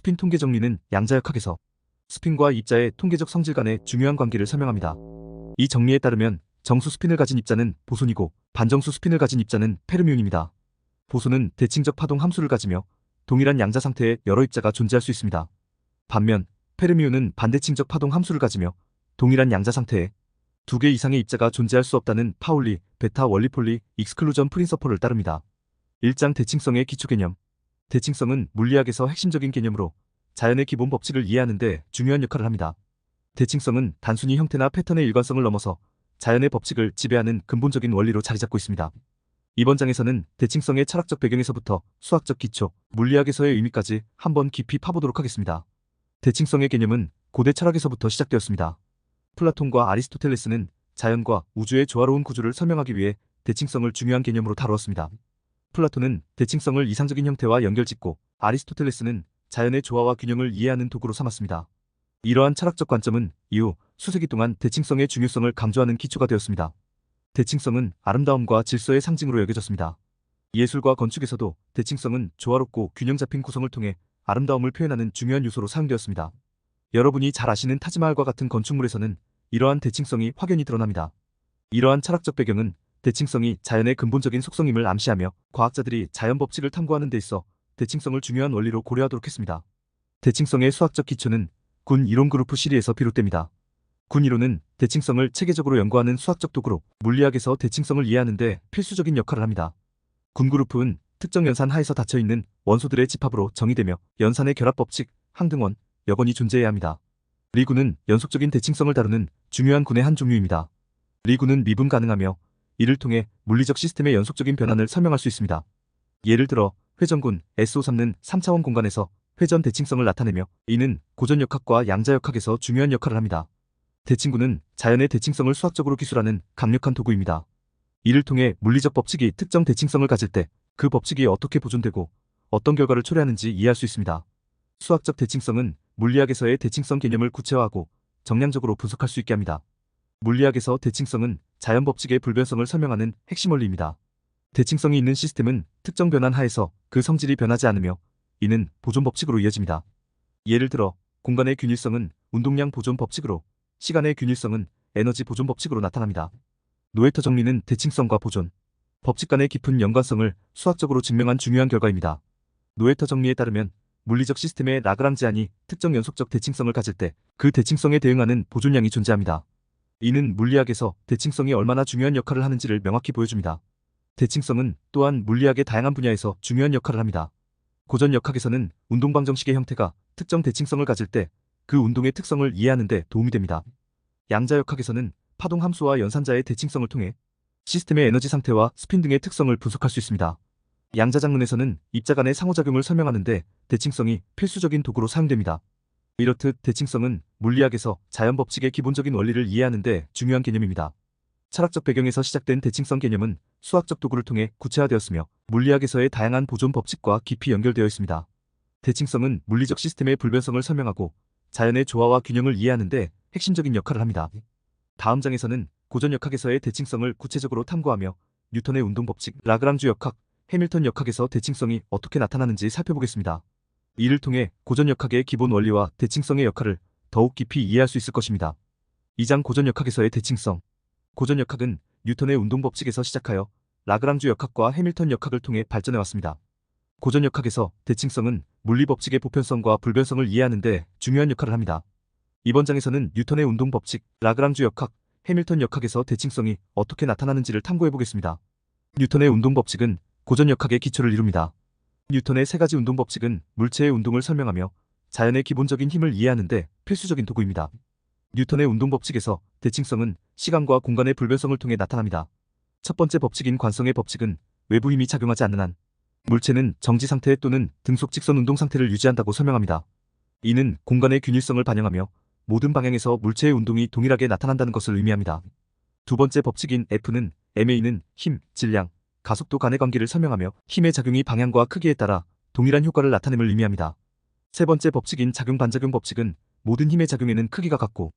스핀 통계 정리는 양자역학에서 스핀과 입자의 통계적 성질 간의 중요한 관계를 설명합니다. 이 정리에 따르면 정수 스핀을 가진 입자는 보손이고 반정수 스핀을 가진 입자는 페르미온입니다. 보손은 대칭적 파동 함수를 가지며 동일한 양자 상태에 여러 입자가 존재할 수 있습니다. 반면 페르미온은 반대칭적 파동 함수를 가지며 동일한 양자 상태에 두 개 이상의 입자가 존재할 수 없다는 파울리, 베타 원리폴리, 익스클루전 프린서플을 따릅니다. 1장 대칭성의 기초 개념. 대칭성은 물리학에서 핵심적인 개념으로 자연의 기본 법칙을 이해하는 데 중요한 역할을 합니다. 대칭성은 단순히 형태나 패턴의 일관성을 넘어서 자연의 법칙을 지배하는 근본적인 원리로 자리잡고 있습니다. 이번 장에서는 대칭성의 철학적 배경에서부터 수학적 기초, 물리학에서의 의미까지 한번 깊이 파보도록 하겠습니다. 대칭성의 개념은 고대 철학에서부터 시작되었습니다. 플라톤과 아리스토텔레스는 자연과 우주의 조화로운 구조를 설명하기 위해 대칭성을 중요한 개념으로 다루었습니다. 플라톤은 대칭성을 이상적인 형태와 연결짓고 아리스토텔레스는 자연의 조화와 균형을 이해하는 도구로 삼았습니다. 이러한 철학적 관점은 이후 수세기 동안 대칭성의 중요성을 강조하는 기초가 되었습니다. 대칭성은 아름다움과 질서의 상징으로 여겨졌습니다. 예술과 건축에서도 대칭성은 조화롭고 균형 잡힌 구성을 통해 아름다움을 표현하는 중요한 요소로 사용되었습니다. 여러분이 잘 아시는 타지마할과 같은 건축물에서는 이러한 대칭성이 확연히 드러납니다. 이러한 철학적 배경은 대칭성이 자연의 근본적인 속성임을 암시하며 과학자들이 자연 법칙을 탐구하는 데 있어 대칭성을 중요한 원리로 고려하도록 했습니다. 대칭성의 수학적 기초는 군 이론 그루프 시리에서 비롯됩니다. 군 이론은 대칭성을 체계적으로 연구하는 수학적 도구로 물리학에서 대칭성을 이해하는 데 필수적인 역할을 합니다. 군 그루프는 특정 연산 하에서 닫혀있는 원소들의 집합으로 정의되며 연산의 결합 법칙, 항등원, 여건이 존재해야 합니다. 리군은 연속적인 대칭성을 다루는 중요한 군의 한 종류입니다. 리군은 미분 가능하며 이를 통해 물리적 시스템의 연속적인 변환을 설명할 수 있습니다. 예를 들어 회전군 SO3는 3차원 공간에서 회전 대칭성을 나타내며 이는 고전역학과 양자역학에서 중요한 역할을 합니다. 대칭구는 자연의 대칭성을 수학적으로 기술하는 강력한 도구입니다. 이를 통해 물리적 법칙이 특정 대칭성을 가질 때 그 법칙이 어떻게 보존되고 어떤 결과를 초래하는지 이해할 수 있습니다. 수학적 대칭성은 물리학에서의 대칭성 개념을 구체화하고 정량적으로 분석할 수 있게 합니다. 물리학에서 대칭성은 자연 법칙의 불변성을 설명하는 핵심 원리입니다. 대칭성이 있는 시스템은 특정 변환 하에서 그 성질이 변하지 않으며 이는 보존 법칙으로 이어집니다. 예를 들어 공간의 균일성은 운동량 보존 법칙으로 시간의 균일성은 에너지 보존 법칙으로 나타납니다. 노에터 정리는 대칭성과 보존 법칙 간의 깊은 연관성을 수학적으로 증명한 중요한 결과입니다. 노에터 정리에 따르면 물리적 시스템의 라그랑지 안이 특정 연속적 대칭성을 가질 때 그 대칭성에 대응하는 보존량이 존재합니다. 이는 물리학에서 대칭성이 얼마나 중요한 역할을 하는지를 명확히 보여줍니다. 대칭성은 또한 물리학의 다양한 분야에서 중요한 역할을 합니다. 고전 역학에서는 운동 방정식의 형태가 특정 대칭성을 가질 때 그 운동의 특성을 이해하는 데 도움이 됩니다. 양자 역학에서는 파동 함수와 연산자의 대칭성을 통해 시스템의 에너지 상태와 스핀 등의 특성을 분석할 수 있습니다. 양자 장론에서는 입자 간의 상호작용을 설명하는 데 대칭성이 필수적인 도구로 사용됩니다. 이렇듯 대칭성은 물리학에서 자연 법칙의 기본적인 원리를 이해하는 데 중요한 개념입니다. 철학적 배경에서 시작된 대칭성 개념은 수학적 도구를 통해 구체화되었으며 물리학에서의 다양한 보존 법칙과 깊이 연결되어 있습니다. 대칭성은 물리적 시스템의 불변성을 설명하고 자연의 조화와 균형을 이해하는 데 핵심적인 역할을 합니다. 다음 장에서는 고전 역학에서의 대칭성을 구체적으로 탐구하며 뉴턴의 운동 법칙, 라그랑주 역학, 해밀턴 역학에서 대칭성이 어떻게 나타나는지 살펴보겠습니다. 이를 통해 고전 역학의 기본 원리와 대칭성의 역할을 더욱 깊이 이해할 수 있을 것입니다. 2장 고전 역학에서의 대칭성. 고전 역학은 뉴턴의 운동 법칙에서 시작하여 라그랑주 역학과 해밀턴 역학을 통해 발전해 왔습니다. 고전 역학에서 대칭성은 물리 법칙의 보편성과 불변성을 이해하는 데 중요한 역할을 합니다. 이번 장에서는 뉴턴의 운동 법칙, 라그랑주 역학, 해밀턴 역학에서 대칭성이 어떻게 나타나는지를 탐구해 보겠습니다. 뉴턴의 운동 법칙은 고전 역학의 기초를 이룹니다. 뉴턴의 세 가지 운동 법칙은 물체의 운동을 설명하며 자연의 기본적인 힘을 이해하는 데 필수적인 도구입니다. 뉴턴의 운동 법칙에서 대칭성은 시간과 공간의 불변성을 통해 나타납니다. 첫 번째 법칙인 관성의 법칙은 외부 힘이 작용하지 않는 한 물체는 정지 상태 또는 등속 직선 운동 상태를 유지한다고 설명합니다. 이는 공간의 균일성을 반영하며 모든 방향에서 물체의 운동이 동일하게 나타난다는 것을 의미합니다. 두 번째 법칙인 F는 MA는 힘, 질량, 가속도 간의 관계를 설명하며 힘의 작용이 방향과 크기에 따라 동일한 효과를 나타냄을 의미합니다. 세 번째 법칙인 작용 반작용 법칙은 모든 힘의 작용에는 크기가 같고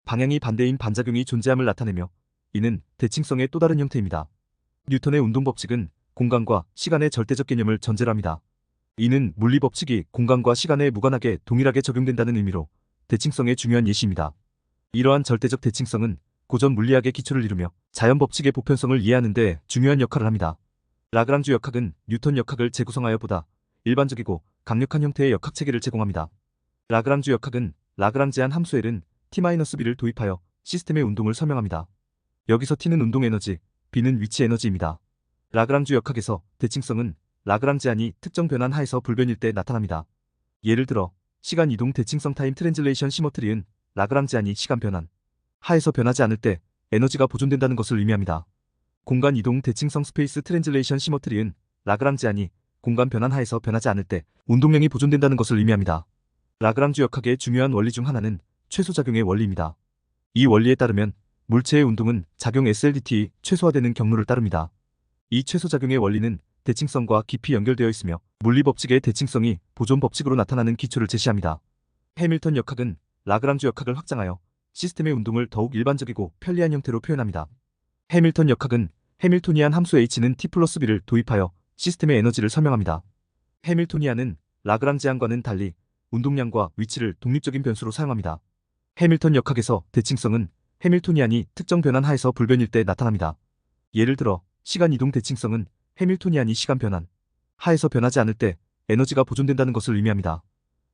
방향이 반대인 반작용이 존재함을 나타내며 이는 대칭성의 또 다른 형태입니다. 뉴턴의 운동 법칙은 공간과 시간의 절대적 개념을 전제로 합니다. 이는 물리 법칙이 공간과 시간에 무관하게 동일하게 적용된다는 의미로 대칭성의 중요한 예시입니다. 이러한 절대적 대칭성은 고전 물리학의 기초를 이루며 자연 법칙의 보편성을 이해하는 데 중요한 역할을 합니다. 라그랑주 역학은 뉴턴 역학을 재구성하여 보다 일반적이고 강력한 형태의 역학 체계를 제공합니다. 라그랑주 역학은 라그랑지안 함수 L은 t-b를 도입하여 시스템의 운동을 설명합니다. 여기서 t는 운동 에너지, b는 위치 에너지입니다. 라그랑주 역학에서 대칭성은 라그랑지안이 특정 변환 하에서 불변일 때 나타납니다. 예를 들어 시간 이동 대칭성 타임 트랜즐레이션 시머트리은 라그랑지안이 시간 변환 하에서 변하지 않을 때 에너지가 보존된다는 것을 의미합니다. 공간 이동 대칭성 스페이스 트랜즐레이션 시머트리은 라그랑지안이 공간 변환 하에서 변하지 않을 때 운동량이 보존된다는 것을 의미합니다. 라그랑주 역학의 중요한 원리 중 하나는 최소작용의 원리입니다. 이 원리에 따르면 물체의 운동은 작용 SLDT 최소화되는 경로를 따릅니다. 이 최소작용의 원리는 대칭성과 깊이 연결되어 있으며 물리 법칙의 대칭성이 보존 법칙으로 나타나는 기초를 제시합니다. 해밀턴 역학은 라그랑주 역학을 확장하여 시스템의 운동을 더욱 일반적이고 편리한 형태로 표현합니다. 해밀턴 역학은 해밀토니안 함수 h는 t+b를 도입하여 시스템의 에너지를 설명합니다. 해밀토니안은 라그랑지안과는 달리 운동량과 위치를 독립적인 변수로 사용합니다. 해밀턴 역학에서 대칭성은 해밀토니안이 특정 변환 하에서 불변일 때 나타납니다. 예를 들어 시간 이동 대칭성은 해밀토니안이 시간 변환 하에서 변하지 않을 때 에너지가 보존된다는 것을 의미합니다.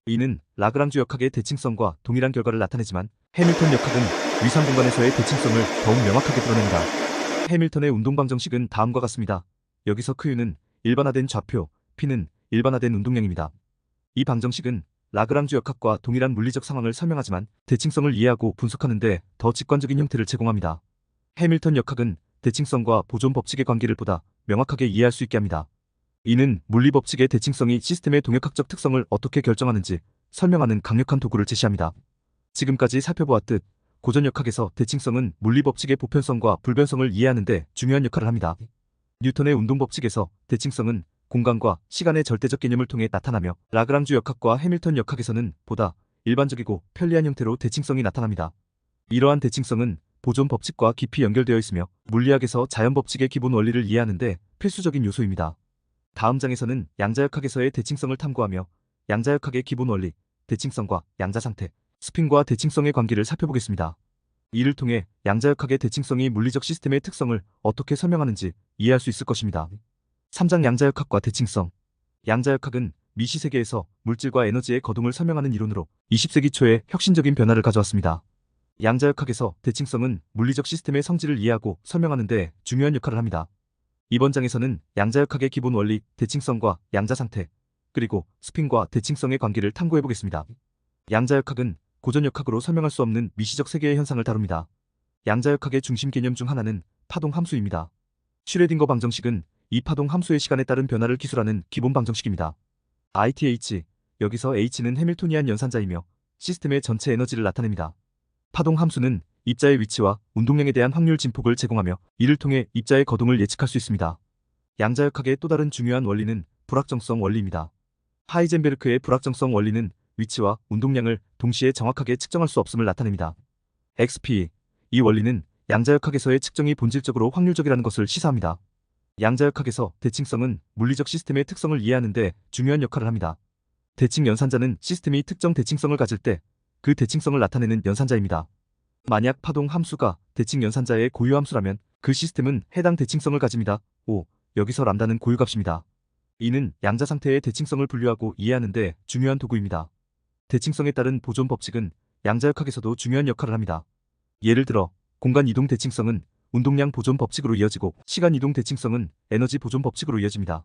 이는 라그랑주 역학의 대칭성과 동일한 결과를 나타내지만 해밀턴 역학은 위상 공간에서의 대칭성을 더욱 명확하게 드러냅니다. 해밀턴의 운동 방정식은 다음과 같습니다. 여기서 Q는 일반화된 좌표, P는 일반화된 운동량입니다. 이 방정식은 라그랑주 역학과 동일한 물리적 상황을 설명하지만 대칭성을 이해하고 분석하는 데 더 직관적인 형태를 제공합니다. 해밀턴 역학은 대칭성과 보존 법칙의 관계를 보다 명확하게 이해할 수 있게 합니다. 이는 물리 법칙의 대칭성이 시스템의 동역학적 특성을 어떻게 결정하는지 설명하는 강력한 도구를 제시합니다. 지금까지 살펴보았듯 고전 역학에서 대칭성은 물리 법칙의 보편성과 불변성을 이해하는 데 중요한 역할을 합니다. 뉴턴의 운동 법칙에서 대칭성은 공간과 시간의 절대적 개념을 통해 나타나며 라그랑주 역학과 해밀턴 역학에서는 보다 일반적이고 편리한 형태로 대칭성이 나타납니다. 이러한 대칭성은 보존 법칙과 깊이 연결되어 있으며 물리학에서 자연 법칙의 기본 원리를 이해하는 데 필수적인 요소입니다. 다음 장에서는 양자역학에서의 대칭성을 탐구하며 양자역학의 기본 원리, 대칭성과 양자상태, 스핀과 대칭성의 관계를 살펴보겠습니다. 이를 통해 양자역학의 대칭성이 물리적 시스템의 특성을 어떻게 설명하는지 이해할 수 있을 것입니다. 3장 양자역학과 대칭성. 양자역학은 미시세계에서 물질과 에너지의 거동을 설명하는 이론으로 20세기 초에 혁신적인 변화를 가져왔습니다. 양자역학에서 대칭성은 물리적 시스템의 성질을 이해하고 설명하는 데 중요한 역할을 합니다. 이번 장에서는 양자역학의 기본 원리, 대칭성과 양자상태, 그리고 스핀과 대칭성의 관계를 탐구해 보겠습니다. 양자역학은 고전 역학으로 설명할 수 없는 미시적 세계의 현상을 다룹니다. 양자역학의 중심 개념 중 하나는 파동 함수입니다. 슈레딩거 방정식은 이 파동 함수의 시간에 따른 변화를 기술하는 기본 방정식입니다. ITH, 여기서 H는 해밀토니안 연산자이며 시스템의 전체 에너지를 나타냅니다. 파동 함수는 입자의 위치와 운동량에 대한 확률 진폭을 제공하며 이를 통해 입자의 거동을 예측할 수 있습니다. 양자역학의 또 다른 중요한 원리는 불확정성 원리입니다. 하이젠베르크의 불확정성 원리는 위치와 운동량을 동시에 정확하게 측정할 수 없음을 나타냅니다. XP, 이 원리는 양자역학에서의 측정이 본질적으로 확률적이라는 것을 시사합니다. 양자역학에서 대칭성은 물리적 시스템의 특성을 이해하는 데 중요한 역할을 합니다. 대칭 연산자는 시스템이 특정 대칭성을 가질 때 그 대칭성을 나타내는 연산자입니다. 만약 파동 함수가 대칭 연산자의 고유 함수라면 그 시스템은 해당 대칭성을 가집니다. 5. 여기서 람다는 고유값입니다. 이는 양자 상태의 대칭성을 분류하고 이해하는 데 중요한 도구입니다. 대칭성에 따른 보존 법칙은 양자역학에서도 중요한 역할을 합니다. 예를 들어 공간 이동 대칭성은 운동량 보존 법칙으로 이어지고 시간 이동 대칭성은 에너지 보존 법칙으로 이어집니다.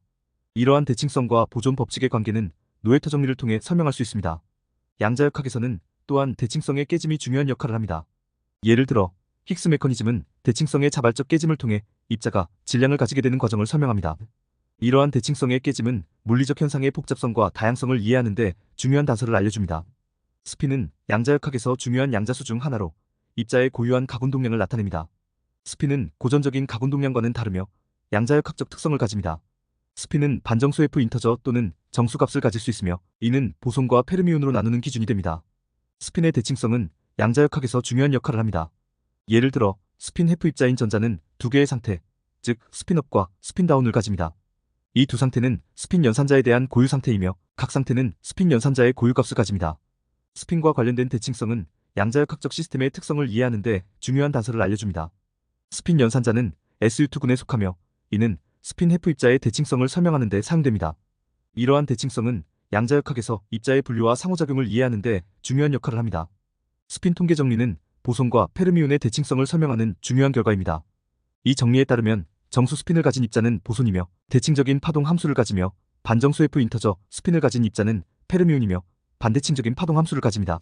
이러한 대칭성과 보존 법칙의 관계는 노에터 정리를 통해 설명할 수 있습니다. 양자역학에서는 또한 대칭성의 깨짐이 중요한 역할을 합니다. 예를 들어 힉스 메커니즘은 대칭성의 자발적 깨짐을 통해 입자가 질량을 가지게 되는 과정을 설명합니다. 이러한 대칭성의 깨짐은 물리적 현상의 복잡성과 다양성을 이해하는 데 중요한 단서를 알려줍니다. 스핀은 양자역학에서 중요한 양자수 중 하나로 입자의 고유한 각운동량을 나타냅니다. 스핀은 고전적인 각운동량과는 다르며 양자역학적 특성을 가집니다. 스핀은 반정수 F 인터저 또는 정수값을 가질 수 있으며 이는 보손과 페르미온으로 나누는 기준이 됩니다. 스핀의 대칭성은 양자역학에서 중요한 역할을 합니다. 예를 들어 스핀 F 입자인 전자는 두 개의 상태, 즉 스핀업과 스핀다운을 가집니다. 이 두 상태는 스핀 연산자에 대한 고유 상태이며 각 상태는 스핀 연산자의 고유값을 가집니다. 스핀과 관련된 대칭성은 양자역학적 시스템의 특성을 이해하는 데 중요한 단서를 알려줍니다. 스핀 연산자는 SU2군에 속하며 이는 스핀 해프 입자의 대칭성을 설명하는 데 사용됩니다. 이러한 대칭성은 양자역학에서 입자의 분류와 상호작용을 이해하는 데 중요한 역할을 합니다. 스핀 통계 정리는 보손과 페르미온의 대칭성을 설명하는 중요한 결과입니다. 이 정리에 따르면 정수 스핀을 가진 입자는 보손이며 대칭적인 파동 함수를 가지며 반정수 F 인터저 스핀을 가진 입자는 페르미온이며 반대칭적인 파동 함수를 가집니다.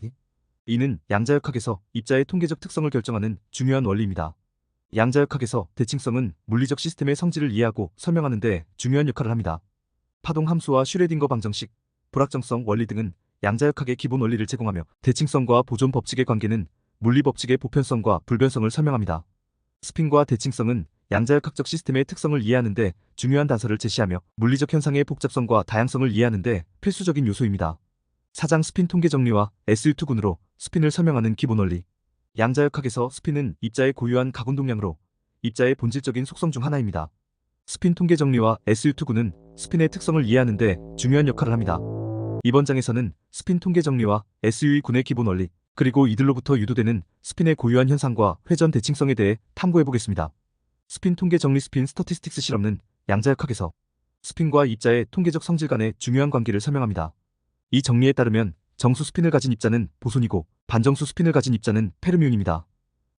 이는 양자역학에서 입자의 통계적 특성을 결정하는 중요한 원리입니다. 양자역학에서 대칭성은 물리적 시스템의 성질을 이해하고 설명하는 데 중요한 역할을 합니다. 파동 함수와 슈레딩거 방정식, 불확정성 원리 등은 양자역학의 기본 원리를 제공하며 대칭성과 보존 법칙의 관계는 물리 법칙의 보편성과 불변성을 설명합니다. 스핀과 대칭성은 양자역학적 시스템의 특성을 이해하는 데 중요한 단서를 제시하며 물리적 현상의 복잡성과 다양성을 이해하는 데 필수적인 요소입니다. 사장 스핀 통계 정리와 SU2군으로 스핀을 설명하는 기본 원리. 양자역학에서 스핀은 입자의 고유한 가운동량으로 입자의 본질적인 속성 중 하나입니다. 스핀 통계 정리와 SU2군은 스핀의 특성을 이해하는 데 중요한 역할을 합니다. 이번 장에서는 스핀 통계 정리와 SU2군의 기본 원리, 그리고 이들로부터 유도되는 스핀의 고유한 현상과 회전 대칭성에 대해 탐구해보겠습니다. 스핀 통계 정리 스핀 스터티스틱스 실험은 양자역학에서 스핀과 입자의 통계적 성질 간의 중요한 관계를 설명합니다. 이 정리에 따르면 정수 스핀을 가진 입자는 보손이고 반정수 스핀을 가진 입자는 페르미온입니다.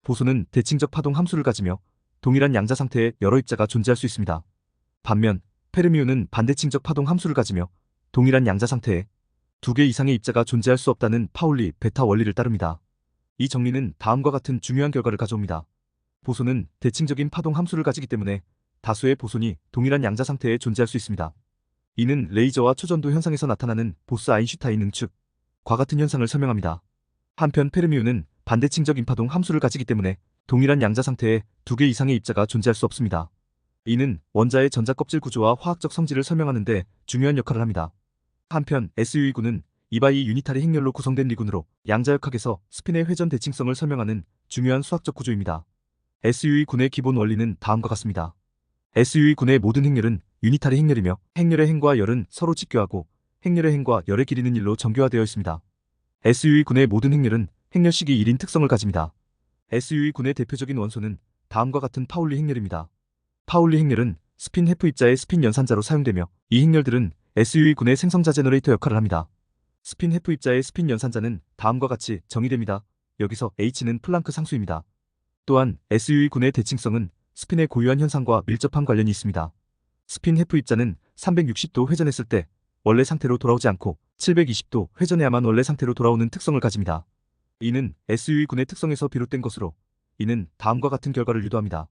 보손은 대칭적 파동 함수를 가지며 동일한 양자 상태에 여러 입자가 존재할 수 있습니다. 반면 페르미온은 반대칭적 파동 함수를 가지며 동일한 양자 상태에 두 개 이상의 입자가 존재할 수 없다는 파울리 베타 원리를 따릅니다. 이 정리는 다음과 같은 중요한 결과를 가져옵니다. 보손은 대칭적인 파동 함수를 가지기 때문에 다수의 보손이 동일한 양자 상태에 존재할 수 있습니다. 이는 레이저와 초전도 현상에서 나타나는 보스-아인슈타인 응축과 같은 현상을 설명합니다. 한편 페르미온은 반대칭적 임파동 함수를 가지기 때문에 동일한 양자 상태에 두 개 이상의 입자가 존재할 수 없습니다. 이는 원자의 전자 껍질 구조와 화학적 성질을 설명하는 데 중요한 역할을 합니다. 한편 SU2군은 2x2 유니타리 행렬로 구성된 리군으로 양자역학에서 스핀의 회전 대칭성을 설명하는 중요한 수학적 구조입니다. SU2군의 기본 원리는 다음과 같습니다. SU2군의 모든 행렬은 유니타리 행렬이며 행렬의 행과 열은 서로 직교하고 행렬의 행과 열의 길이는 1로 정교화되어 있습니다. SU2군의 모든 행렬은 행렬식이 1인 특성을 가집니다. SU2군의 대표적인 원소는 다음과 같은 파울리 행렬입니다. 파울리 행렬은 스핀 해프 입자의 스핀 연산자로 사용되며 이 행렬들은 SU2군의 생성자 제너레이터 역할을 합니다. 스핀 해프 입자의 스핀 연산자는 다음과 같이 정의됩니다. 여기서 H는 플랑크 상수입니다. 또한 SU2군의 대칭성은 스핀의 고유한 현상과 밀접한 관련이 있습니다. 스핀 해프 입자는 360도 회전했을 때 원래 상태로 돌아오지 않고 720도 회전해야만 원래 상태로 돌아오는 특성을 가집니다. 이는 SU2군의 특성에서 비롯된 것으로 이는 다음과 같은 결과를 유도합니다.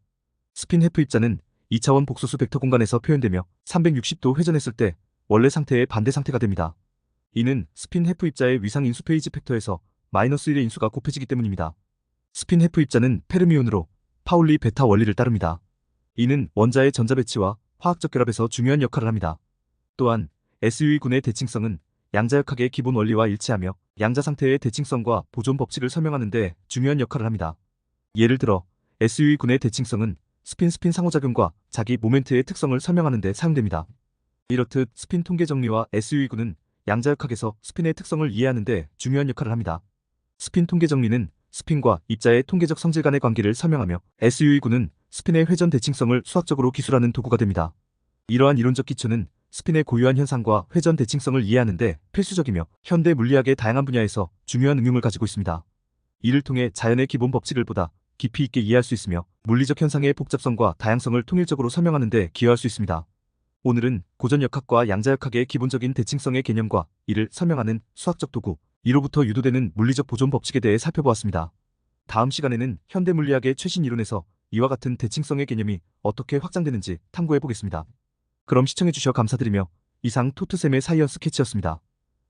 스핀 해프 입자는 2차원 복소수 벡터 공간에서 표현되며 360도 회전했을 때 원래 상태의 반대 상태가 됩니다. 이는 스핀 해프 입자의 위상 인수 페이지 팩터에서 -1의 인수가 곱해지기 때문입니다. 스핀 해프 입자는 페르미온으로 파울리 베타 원리를 따릅니다. 이는 원자의 전자 배치와 화학적 결합에서 중요한 역할을 합니다. 또한 SU2군의 대칭성은 양자역학의 기본 원리와 일치하며 양자 상태의 대칭성과 보존 법칙을 설명하는 데 중요한 역할을 합니다. 예를 들어 SU2군의 대칭성은 스핀 상호작용과 자기 모멘트의 특성을 설명하는 데 사용됩니다. 이렇듯 스핀 통계 정리와 SU2군은 양자역학에서 스핀의 특성을 이해하는 데 중요한 역할을 합니다. 스핀 통계 정리는 스핀과 입자의 통계적 성질 간의 관계를 설명하며 SU2군은 스핀의 회전 대칭성을 수학적으로 기술하는 도구가 됩니다. 이러한 이론적 기초는 스핀의 고유한 현상과 회전 대칭성을 이해하는 데 필수적이며 현대 물리학의 다양한 분야에서 중요한 응용을 가지고 있습니다. 이를 통해 자연의 기본 법칙을 보다 깊이 있게 이해할 수 있으며 물리적 현상의 복잡성과 다양성을 통일적으로 설명하는 데 기여할 수 있습니다. 오늘은 고전역학과 양자역학의 기본적인 대칭성의 개념과 이를 설명하는 수학적 도구, 이로부터 유도되는 물리적 보존 법칙에 대해 살펴보았습니다. 다음 시간에는 현대 물리학의 최신 이론에서 이와 같은 대칭성의 개념이 어떻게 확장되는지 탐구해 보겠습니다. 그럼 시청해주셔 감사드리며 이상 토트쌤의 사이언스 캐치였습니다.